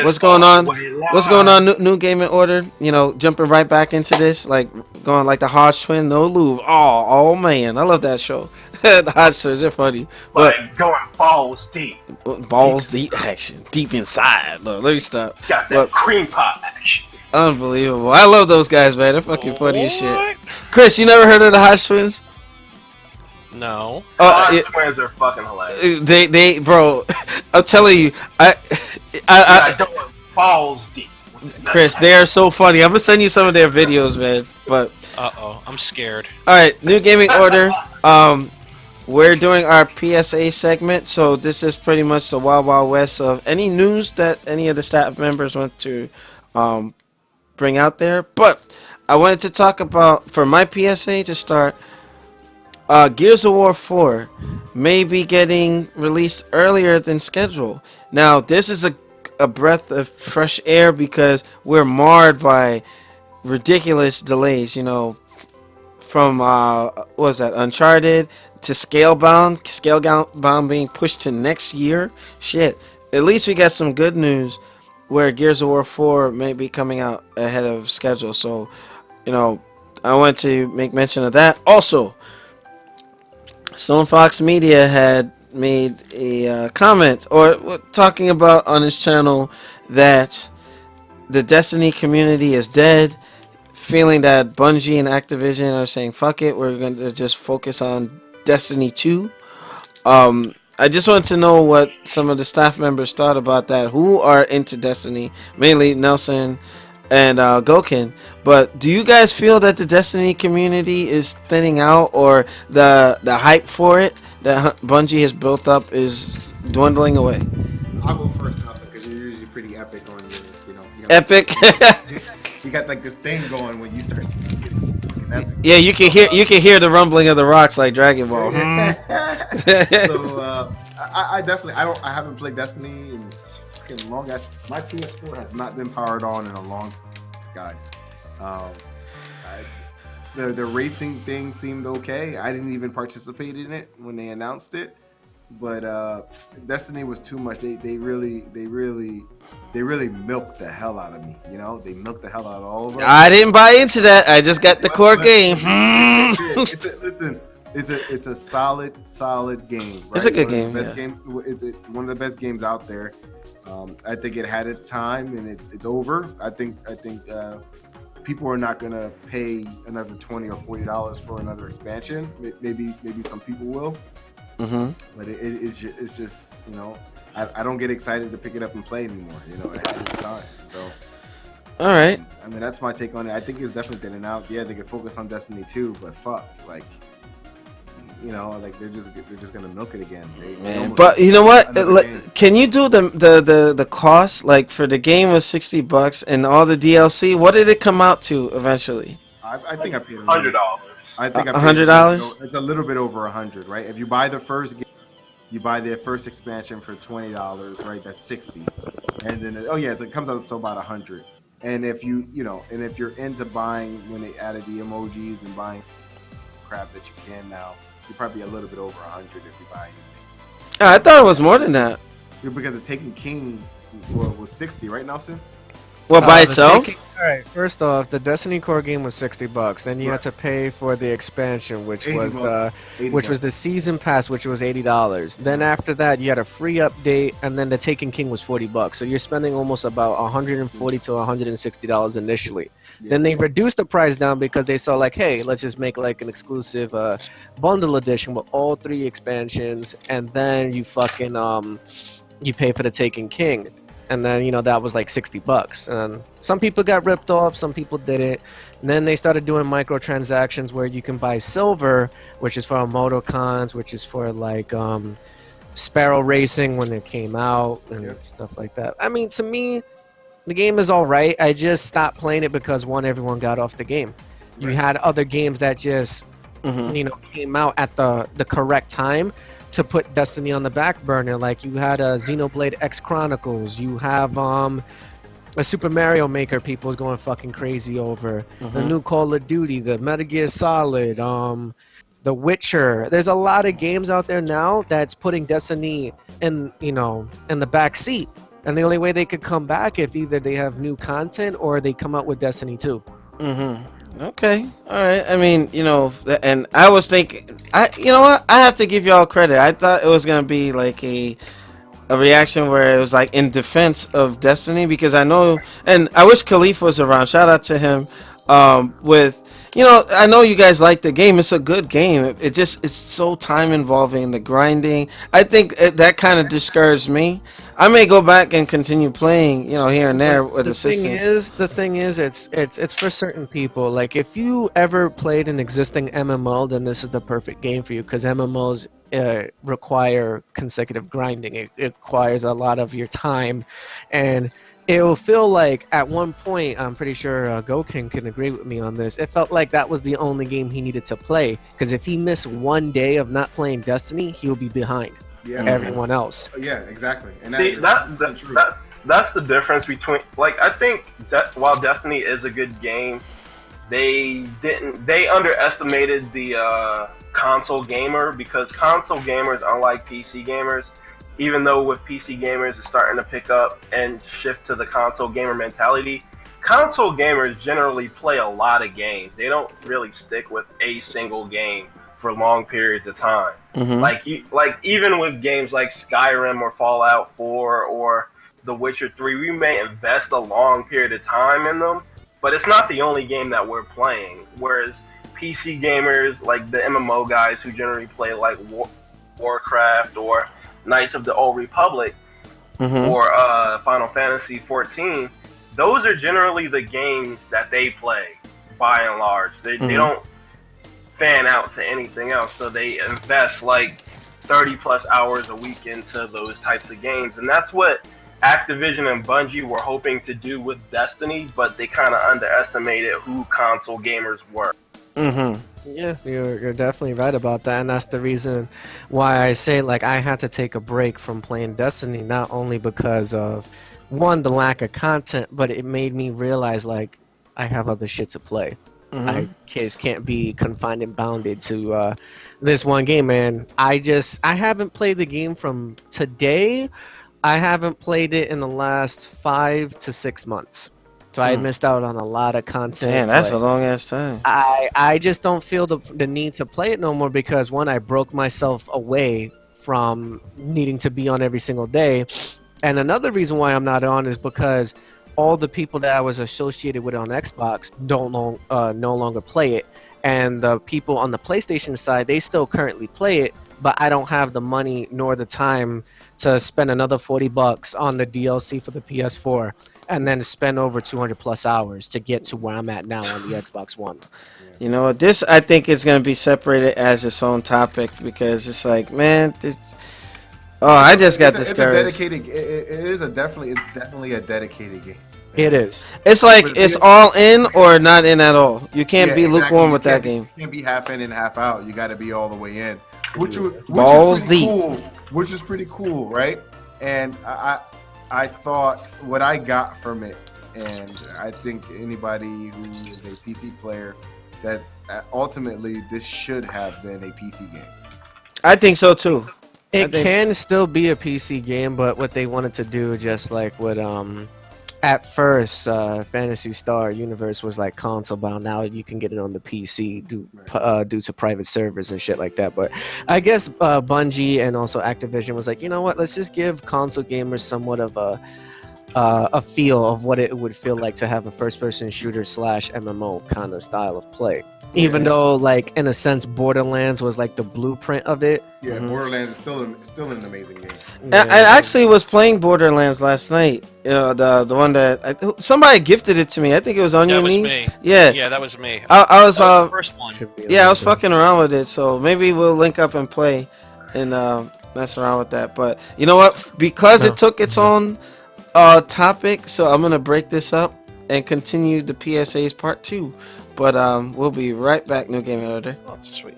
What's going on? What's going on? New gaming order. You know, jumping right back into this, like going like the Hodge twin, no lube. Oh man, I love that show. The Hodge twins, they're funny, but Like going balls deep. balls deep action, deep inside. Look, let me stop. Got that But cream pie action. unbelievable. I love those guys, man. They're fucking funny as shit. What? Chris, you never heard of the Hodge twins? No. Oh, Twins are fucking hilarious. bro. I'm telling you, Like going balls deep. Chris, they are so funny. I'm gonna send you some of their videos, man. But Uh-oh, I'm scared. all right, new gaming order. We're doing our PSA segment, so this is pretty much the Wild Wild West of any news that any of the staff members want to bring out there. But I wanted to talk about, for my PSA to start, Gears of War 4 may be getting released earlier than scheduled. Now, this is a breath of fresh air because we're marred by ridiculous delays, you know, from what was that, Uncharted to Scalebound being pushed to next year. Shit, at least we got some good news where Gears of War 4 may be coming out ahead of schedule. So, you know, I want to make mention of that. Also, Stone Fox Media had made a comment or talking about on his channel that the Destiny community is dead, feeling that Bungie and Activision are saying fuck it, we're going to just focus on Destiny 2. I just wanted to know what some of the staff members thought about that, who are into Destiny, mainly Nelson and Gokin. But do you guys feel that the Destiny community is thinning out, or the hype for it that Bungie has built up is dwindling away? I'll go first, Nelson, because you're usually pretty epic on your, you know. Epic. You got like this thing going when you start speaking. Epic. Yeah, you can hear the rumbling of the rocks like Dragon Ball. So I definitely I haven't played Destiny in fucking long. My PS4 has not been powered on in a long time, guys. The racing thing seemed okay. I didn't even participate in it when they announced it, but Destiny was too much. They really milked the hell out of me. You know, they milked the hell out of all of us. I didn't buy into that. I just got the core game. It's a solid game. Right? It's a good game. Best game. It's one of the best games out there. I think it had its time and it's over. I think people are not gonna pay another $20 or $40 for another expansion. Maybe some people will. Mm-hmm. But it's just, you know, I don't get excited to pick it up and play anymore. You know, it had its time. So, all right. I mean, that's my take on it. I think it's definitely thinning out. Yeah, they could focus on Destiny 2, but fuck, like, you know, like they're just gonna milk it again. Man, but you know what? Can you do the cost, like for the game was $60 and all the DLC? What did it come out to eventually? I think I paid $100. I think $100. It's a little bit over 100, right? If you buy the first game, you buy their first expansion for $20, right? That's 60, and then so it comes out to about 100. And if if you're into buying when they added the emojis and buying crap that you can now, you're probably a little bit over 100 if you buy anything. I thought it was more than that. Because the Taken King was 60, right, Nelson? Well, by itself. All right. First off, the Destiny core game was $60. Then you had to pay for the expansion, which was the season pass, which was $80. Then after that, you had a free update, and then the Taken King was $40. So you're spending almost about $140 to $160 initially. Yeah. Then they reduced the price down because they saw like, hey, let's just make like an exclusive bundle edition with all 3 expansions, and then you fucking you pay for the Taken King. And then, you know, that was like $60. And some people got ripped off, some people didn't. And then they started doing microtransactions where you can buy silver, which is for MotoCons, which is for like Sparrow Racing when it came out and stuff like that. I mean, to me, the game is all right. I just stopped playing it because everyone got off the game. You had other games that just, came out at the correct time to put Destiny on the back burner. Like you had a Xenoblade X Chronicles, you have a Super Mario Maker people's going fucking crazy over, the new Call of Duty, the Metal Gear Solid, The Witcher. There's a lot of games out there now that's putting Destiny in the back seat. And the only way they could come back if either they have new content or they come out with Destiny 2. Okay, all right. I mean, and I was thinking, you know what? I have to give y'all credit. I thought it was gonna be like a reaction where it was like in defense of Destiny, because I know, and I wish Khalif was around. Shout out to him. With I know you guys like the game. It's a good game. It's so time involving, the grinding. I think that kind of discouraged me. I may go back and continue playing, here and there with assistance. The thing is, it's for certain people. Like if you ever played an existing MMO, then this is the perfect game for you, because MMOs require consecutive grinding. It requires a lot of your time, and it will feel like at one point, I'm pretty sure Gokin can agree with me on this, it felt like that was the only game he needed to play, because if he missed one day of not playing Destiny, he'll be behind everyone else. Yeah, exactly. And see, that's the difference between, like, I think that while Destiny is a good game, they underestimated the console gamer, because console gamers, unlike PC gamers, even though with PC gamers it's starting to pick up and shift to the console gamer mentality, console gamers generally play a lot of games. They don't really stick with a single game for long periods of time. Like even with games like Skyrim or Fallout 4 or The Witcher 3, we may invest a long period of time in them, but it's not the only game that we're playing. Whereas PC gamers, like the MMO guys who generally play like Warcraft or Knights of the Old Republic or Final Fantasy 14, those are generally the games that they play by and large. They don't fan out to anything else, so they invest like 30 plus hours a week into those types of games, and that's what Activision and Bungie were hoping to do with Destiny, but they kind of underestimated who console gamers were. Yeah, you're definitely right about that, and that's the reason why I say, like, I had to take a break from playing Destiny, not only because of, one, the lack of content, but it made me realize, like, I have other shit to play. I just can't be confined and bounded to this one game, man. I haven't played the game from today. I haven't played it in the last 5 to 6 months. So I missed out on a lot of content. Man, that's a long ass time. I just don't feel the need to play it no more, because one, I broke myself away from needing to be on every single day. And another reason why I'm not on is because all the people that I was associated with on Xbox no longer play it. And the people on the PlayStation side, they still currently play it, but I don't have the money nor the time to spend another $40 on the DLC for the PS4 and then spend over 200 plus hours to get to where I'm at now on the Xbox One. You know, this I think is going to be separated as its own topic, because it's like, man, I just got discouraged. It's definitely a dedicated game. It is. It's like it's all in or not in at all. You can't be lukewarm with that game. You can't be half in and half out. You got to be all the way in. Which Balls is pretty deep. cool. Which is pretty cool, right? And I thought what I got from it, and I think anybody who is a PC player, that ultimately this should have been a PC game. I think so too. It can still be a PC game, but what they wanted to do, just like with at first Phantasy Star Universe was like console bound. Now you can get it on the PC due to private servers and shit like that. But I guess Bungie and also Activision was like, you know what, let's just give console gamers somewhat of a feel of what it would feel like to have a first-person shooter / MMO kind of style of play. Even though, like, in a sense, Borderlands was like the blueprint of it. Yeah, Borderlands is still an amazing game. I actually was playing Borderlands last night. You know, the one that somebody gifted it to me. I think it was on your knees. Me. Yeah, that was me. I was the first one. Yeah, I was fucking around with it. So maybe we'll link up and play and mess around with that. But you know what? Because it took its own topic, so I'm gonna break this up and continue the PSA's part 2. But we'll be right back, New Gaming Order. Oh, sweet.